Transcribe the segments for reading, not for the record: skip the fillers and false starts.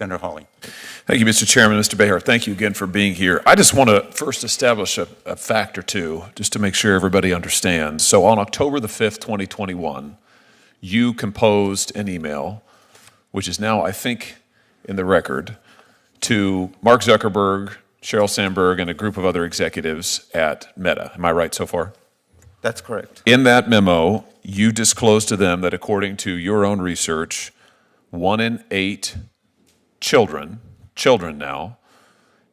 Senator Hawley. Thank you, Mr. Chairman. Mr. Behar, thank you again for being here. I just want to first establish a fact or two, just to make sure everybody understands. So on October the 5th, 2021, you composed an email, which is now, I think, in the record, to Mark Zuckerberg, Sheryl Sandberg, and a group of other executives at Meta. Am I right so far? That's correct. In that memo, you disclosed to them that according to your own research, 1 in 8 children now,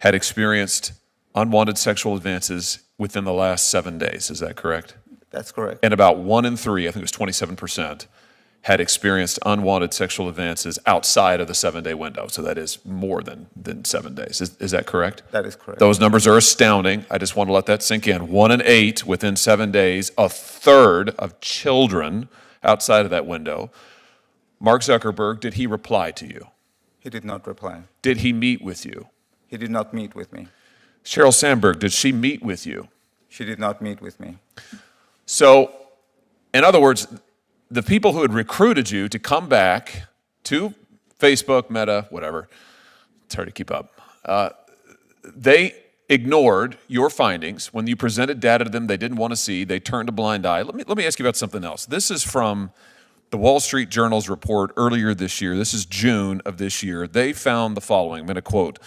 had experienced unwanted sexual advances within the last 7 days. Is that correct? That's correct. And about 1 in 3, I think it was 27%, had experienced unwanted sexual advances outside of the 7-day window. So that is more than 7 days. Is that correct? That is correct. Those numbers are astounding. I just want to let that sink in. 1 in 8 within 7 days, a third of children outside of that window. Mark Zuckerberg, did he reply to you? He did not reply. Did he meet with you? He did not meet with me. Sheryl Sandberg, did she meet with you? She did not meet with me. So, in other words, the people who had recruited you to come back to Facebook, Meta, whatever, it's hard to keep up, they ignored your findings. When you presented data to them they didn't want to see, they turned a blind eye. Let me ask you about something else. This is from the Wall Street Journal's report earlier this year. This is June of this year. They found the following. I'm going to quote.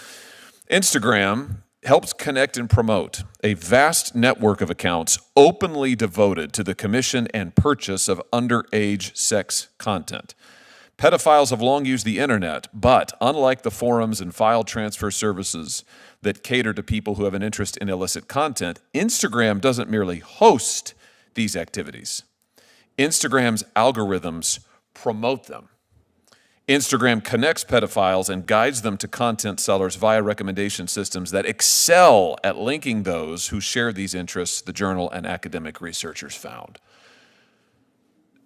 Instagram helps connect and promote a vast network of accounts openly devoted to the commission and purchase of underage sex content. Pedophiles have long used the internet, but unlike the forums and file transfer services that cater to people who have an interest in illicit content, Instagram doesn't merely host these activities. Instagram's algorithms promote them. Instagram connects pedophiles and guides them to content sellers via recommendation systems that excel at linking those who share these interests, the journal and academic researchers found.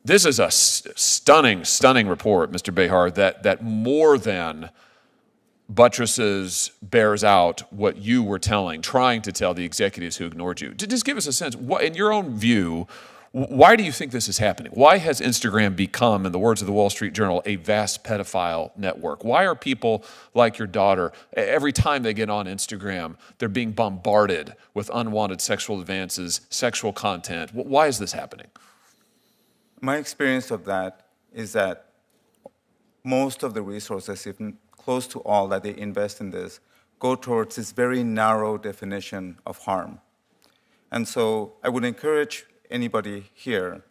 This is a stunning report, Mr. Behar, that more than buttresses, bears out what you were trying to tell the executives who ignored you. Just give us a sense, in your own view, why do you think this is happening? Why has Instagram become, in the words of the Wall Street Journal, a vast pedophile network? Why are people like your daughter, every time they get on Instagram, they're being bombarded with unwanted sexual advances, sexual content? Why is this happening? My experience of that is that most of the resources, even close to all that they invest in this, go towards this very narrow definition of harm. And so I would encourage anybody here,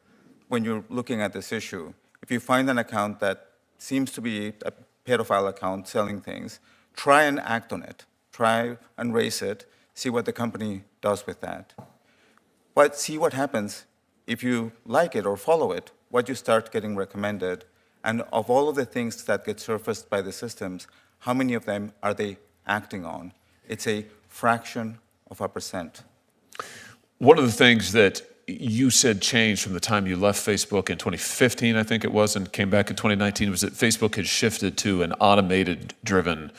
when you're looking at this issue, if you find an account that seems to be a pedophile account selling things, try and act on it. Try and raise it, see what the company does with that. But see what happens if you like it or follow it, what you start getting recommended, and of all of the things that get surfaced by the systems, how many of them are they acting on? It's a fraction of a percent. One of the things that you said changed from the time you left Facebook in 2015, I think it was, and came back in 2019, was that Facebook had shifted to an automated-driven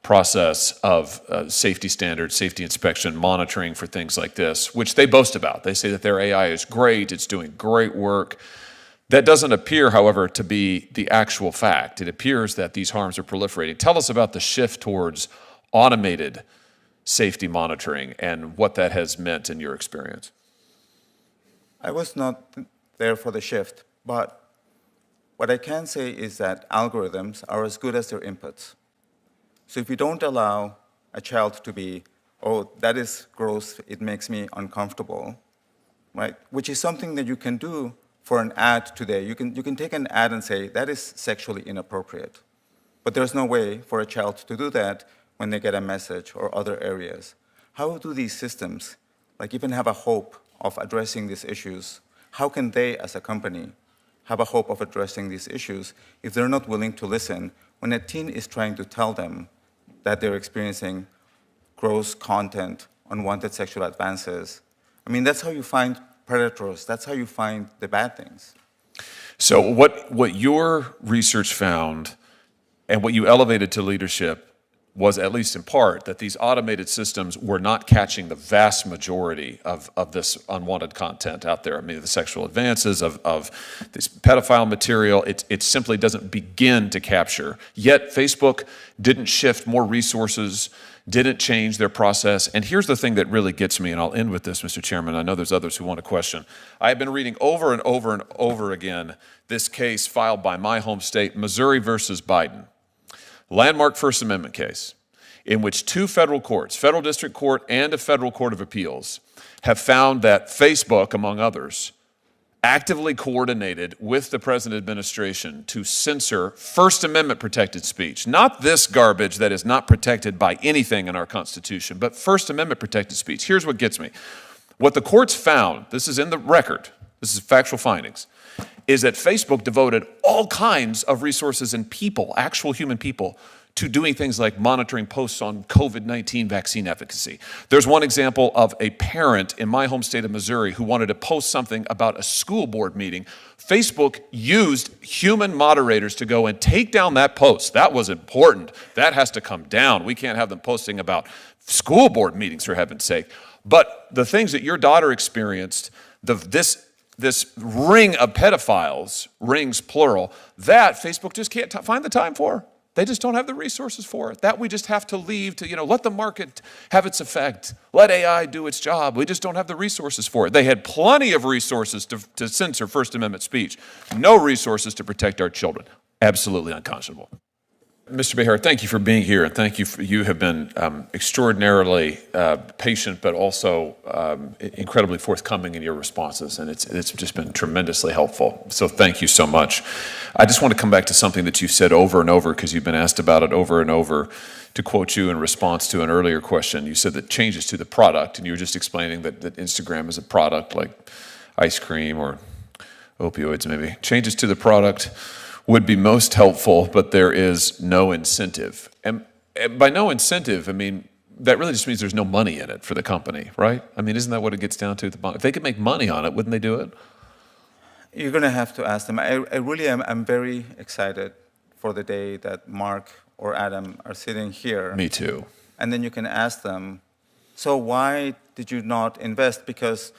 process of safety standards, safety inspection, monitoring for things like this, which they boast about. They say that their AI is great, it's doing great work. That doesn't appear, however, to be the actual fact. It appears that these harms are proliferating. Tell us about the shift towards automated safety monitoring and what that has meant in your experience. I was not there for the shift, but what I can say is that algorithms are as good as their inputs. So if you don't allow a child to be, oh, that is gross, it makes me uncomfortable, right? Which is something that you can do for an ad today. You can take an ad and say, that is sexually inappropriate. But there's no way for a child to do that when they get a message or other areas. How do these systems, like, even have a hope of addressing these issues? How can they, as a company, have a hope of addressing these issues if they're not willing to listen when a teen is trying to tell them that they're experiencing gross content, unwanted sexual advances? I mean, that's how you find predators. That's how you find the bad things. So what your research found and what you elevated to leadership was, at least in part, that these automated systems were not catching the vast majority of this unwanted content out there. I mean, the sexual advances of this pedophile material, it simply doesn't begin to capture. Yet Facebook didn't shift more resources, didn't change their process. And here's the thing that really gets me, and I'll end with this, Mr. Chairman. I know there's others who want to question. I have been reading over and over and over again this case filed by my home state, Missouri versus Biden. Landmark First Amendment case, in which two federal courts, federal district court and a federal court of appeals, have found that Facebook, among others, actively coordinated with the present administration to censor First Amendment protected speech. Not this garbage that is not protected by anything in our Constitution, but First Amendment protected speech. Here's what gets me. What the courts found, this is in the record, this is factual findings, is that Facebook devoted all kinds of resources and people, actual human people, to doing things like monitoring posts on COVID-19 vaccine efficacy. There's one example of a parent in my home state of Missouri who wanted to post something about a school board meeting. Facebook used human moderators to go and take down that post. That was important. That has to come down. We can't have them posting about school board meetings, for heaven's sake. But the things that your daughter experienced, this ring of pedophiles, rings plural, that Facebook just can't find the time for. They just don't have the resources for it. That we just have to leave to, let the market have its effect. Let AI do its job. We just don't have the resources for it. They had plenty of resources to censor First Amendment speech. No resources to protect our children. Absolutely unconscionable. Mr. Behar, thank you for being here, and thank you. You have been extraordinarily patient, but also incredibly forthcoming in your responses, and it's just been tremendously helpful. So thank you so much. I just want to come back to something that you've said over and over, because you've been asked about it over and over. To quote you in response to an earlier question, you said that changes to the product, and you were just explaining that Instagram is a product like ice cream or opioids maybe. Changes to the product would be most helpful, but there is no incentive. And by no incentive, I mean, that really just means there's no money in it for the company, right? I mean, isn't that what it gets down to? If they could make money on it, wouldn't they do it? You're going to have to ask them. I really am. I'm very excited for the day that Mark or Adam are sitting here. Me too. And then you can ask them, so why did you not invest? Because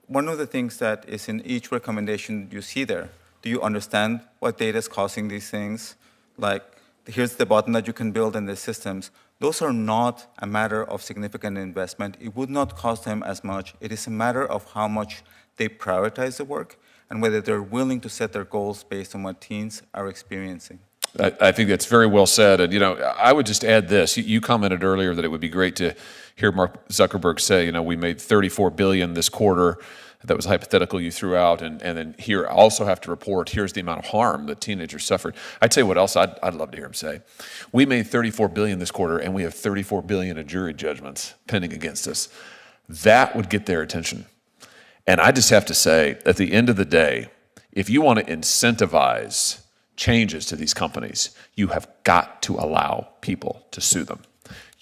one of the things that is in each recommendation you see there, do you understand what data is causing these things? Like, here's the button that you can build in the systems. Those are not a matter of significant investment. It would not cost them as much. It is a matter of how much they prioritize the work and whether they're willing to set their goals based on what teens are experiencing. I think that's very well said. And, I would just add this. You commented earlier that it would be great to hear Mark Zuckerberg say, we made $34 billion this quarter. That was hypothetical you threw out, and then here I also have to report, here's the amount of harm that teenagers suffered. I'd tell you what else I'd love to hear him say. We made $34 billion this quarter, and we have $34 billion in jury judgments pending against us. That would get their attention. And I just have to say, at the end of the day, if you want to incentivize changes to these companies, you have got to allow people to sue them.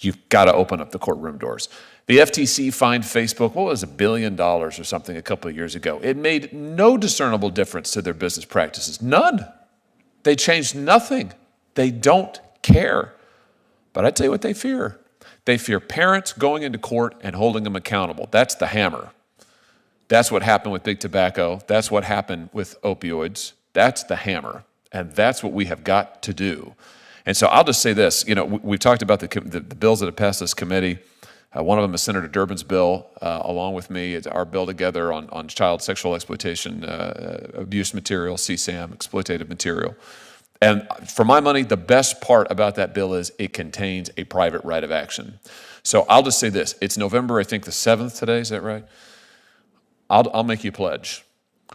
You've got to open up the courtroom doors. The FTC fined Facebook, what was $1 billion or something a couple of years ago. It made no discernible difference to their business practices. None. They changed nothing. They don't care. But I tell you what they fear. They fear parents going into court and holding them accountable. That's the hammer. That's what happened with big tobacco. That's what happened with opioids. That's the hammer. And that's what we have got to do. And so I'll just say this. We've talked about the bills that have passed this committee. One of them is Senator Durbin's bill, along with me. It's our bill together on child sexual exploitation, abuse material, CSAM, exploitative material. And for my money, the best part about that bill is it contains a private right of action. So I'll just say this. It's November, I think, the 7th today. Is that right? I'll make you a pledge.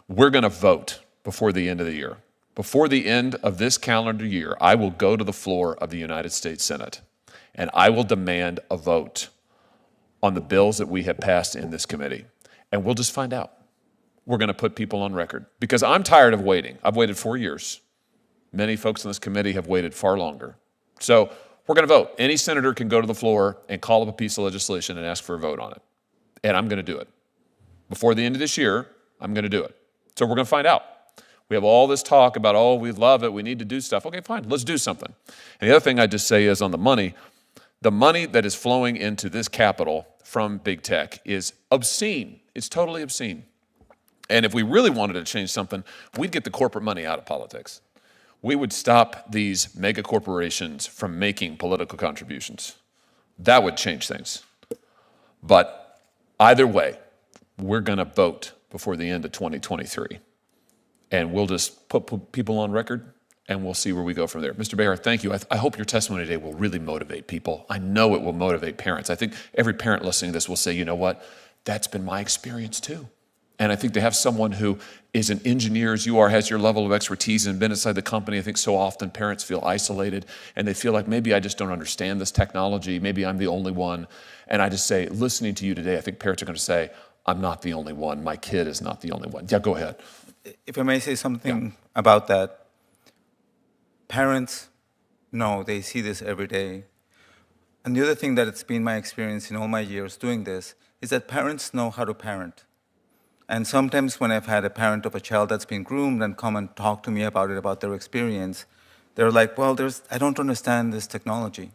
We're going to vote before the end of the year. Before the end of this calendar year, I will go to the floor of the United States Senate, and I will demand a vote on the bills that we have passed in this committee. And we'll just find out. We're going to put people on record. Because I'm tired of waiting. I've waited 4 years. Many folks on this committee have waited far longer. So we're going to vote. Any senator can go to the floor and call up a piece of legislation and ask for a vote on it. And I'm going to do it. Before the end of this year, I'm going to do it. So we're going to find out. We have all this talk about, we love it, we need to do stuff. Okay, fine, let's do something. And the other thing I just say is on the money, The money that is flowing into this capital from big tech is obscene. It's totally obscene. And if we really wanted to change something, we'd get the corporate money out of politics. We would stop these mega corporations from making political contributions. That would change things. But either way, we're going to vote before the end of 2023. And we'll just put people on record, and we'll see where we go from there. Mr. Behr, thank you. I hope your testimony today will really motivate people. I know it will motivate parents. I think every parent listening to this will say, you know what, that's been my experience too. And I think to have someone who is an engineer as you are, has your level of expertise and been inside the company, I think so often parents feel isolated and they feel like maybe I just don't understand this technology, maybe I'm the only one. And I just say, listening to you today, I think parents are going to say, I'm not the only one, my kid is not the only one. Yeah, go ahead. If I may say something about that, parents know, they see this every day. And the other thing that it's been my experience in all my years doing this is that parents know how to parent. And sometimes when I've had a parent of a child that's been groomed and come and talk to me about it, about their experience, they're like, well, I don't understand this technology.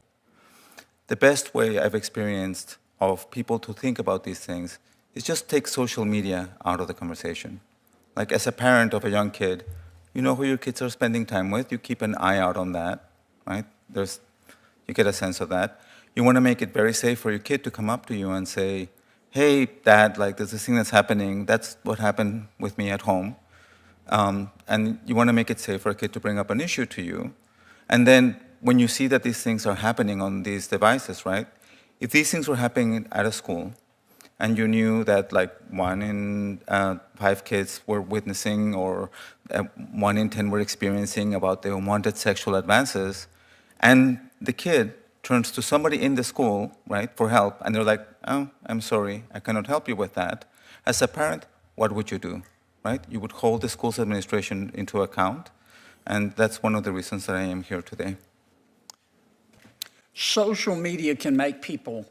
The best way I've experienced of people to think about these things is just take social media out of the conversation. Like as a parent of a young kid, you know who your kids are spending time with, you keep an eye out on that, right? You get a sense of that. You want to make it very safe for your kid to come up to you and say, hey, Dad, like there's this thing that's happening. That's what happened with me at home. And you want to make it safe for a kid to bring up an issue to you. And then when you see that these things are happening on these devices, right? If these things were happening at a school, and you knew that like 1 in 5 kids were witnessing or 1 in 10 were experiencing about the unwanted sexual advances, and the kid turns to somebody in the school, right, for help, and they're like, oh, I'm sorry, I cannot help you with that. As a parent, what would you do, right? You would hold the school's administration into account, and that's one of the reasons that I am here today. Social media can make people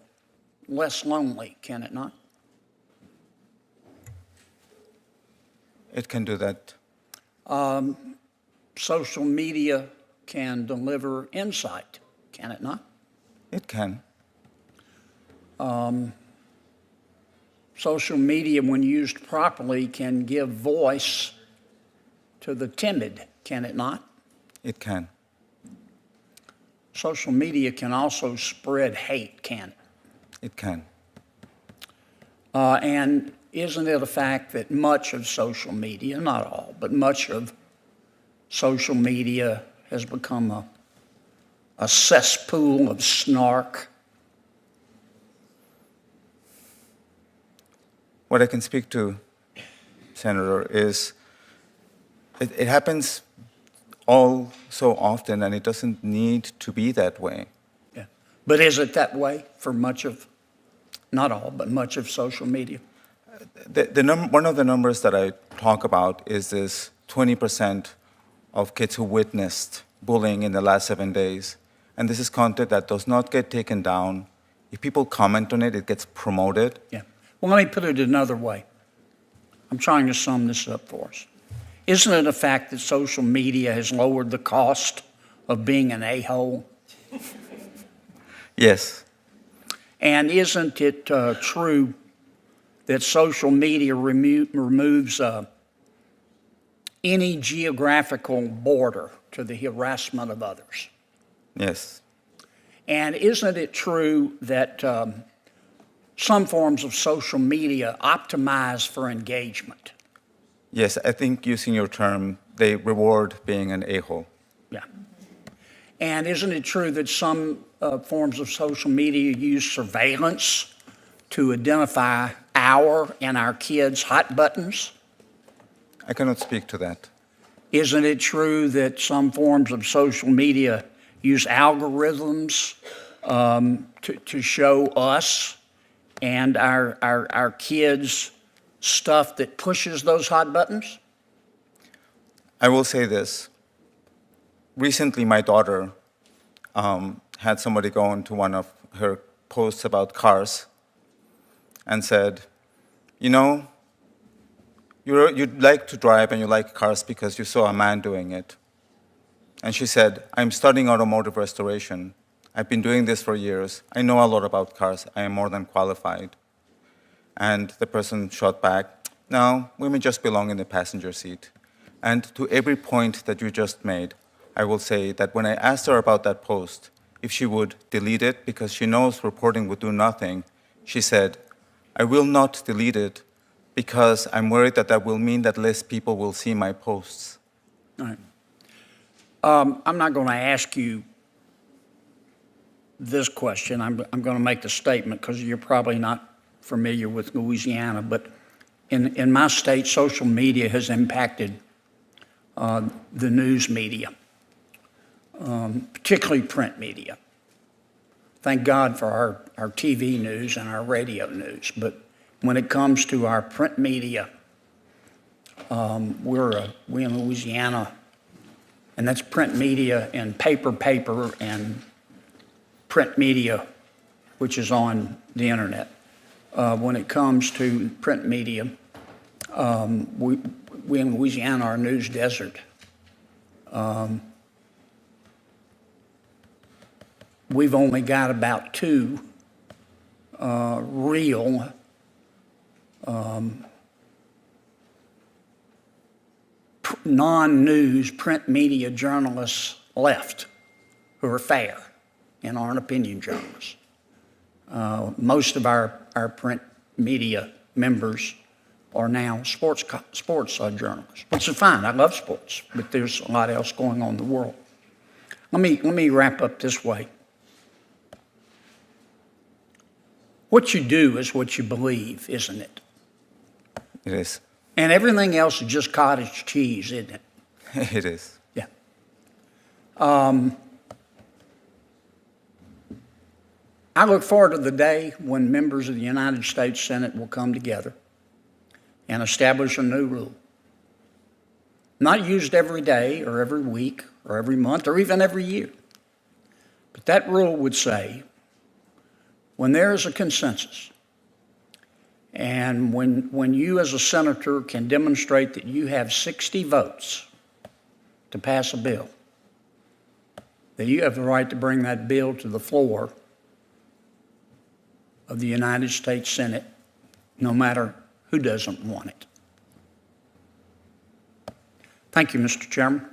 less lonely, can it not? It can do that. Social media can deliver insight, can it not? It can. Social media, when used properly, can give voice to the timid, can it not? It can. Social media can also spread hate, can it? It can. And isn't it a fact that much of social media, not all, but much of social media has become a cesspool of snark? What I can speak to, Senator, is it happens all so often, and it doesn't need to be that way. Yeah. But is it that way for much of, not all, but much of social media? One of the numbers that I talk about is this 20% of kids who witnessed bullying in the last 7 days. And this is content that does not get taken down. If people comment on it, it gets promoted. Yeah. Well, let me put it another way. I'm trying to sum this up for us. Isn't it a fact that social media has lowered the cost of being an a-hole? Yes. And isn't it true that social media removes any geographical border to the harassment of others? Yes. And isn't it true that some forms of social media optimize for engagement? Yes, I think using your term, they reward being an a-hole. Yeah. And isn't it true that some forms of social media use surveillance to identify our and our kids' hot buttons? I cannot speak to that. Isn't it true that some forms of social media use algorithms to show us and our kids stuff that pushes those hot buttons? I will say this. Recently, my daughter had somebody go into one of her posts about cars and said, you know, you'd like to drive and you like cars because you saw a man doing it. And she said, I'm studying automotive restoration. I've been doing this for years. I know a lot about cars. I am more than qualified. And the person shot back, no, women just belong in the passenger seat. And to every point that you just made, I will say that when I asked her about that post, if she would delete it because she knows reporting would do nothing, she said, I will not delete it because I'm worried that that will mean that less people will see my posts. All right. I'm not going to ask you this question. I'm going to make the statement because you're probably not familiar with Louisiana, but in my state, social media has impacted the news media, particularly print media. Thank God for our TV news and our radio news, but when it comes to our print media, we in Louisiana, and that's print media and paper and print media, which is on the internet. When it comes to print media, we in Louisiana are a news desert. We've only got about 2 real non-news print media journalists left who are fair and aren't opinion journalists. Most of our print media members are now sports journalists, which is fine. I love sports, but there's a lot else going on in the world. Let me wrap up this way. What you do is what you believe, isn't it? It is. And everything else is just cottage cheese, isn't it? It is. Yeah. I look forward to the day when members of the United States Senate will come together and establish a new rule. Not used every day or every week or every month or even every year. But that rule would say, when there is a consensus, and when you as a senator can demonstrate that you have 60 votes to pass a bill, that you have the right to bring that bill to the floor of the United States Senate, no matter who doesn't want it. Thank you, Mr. Chairman.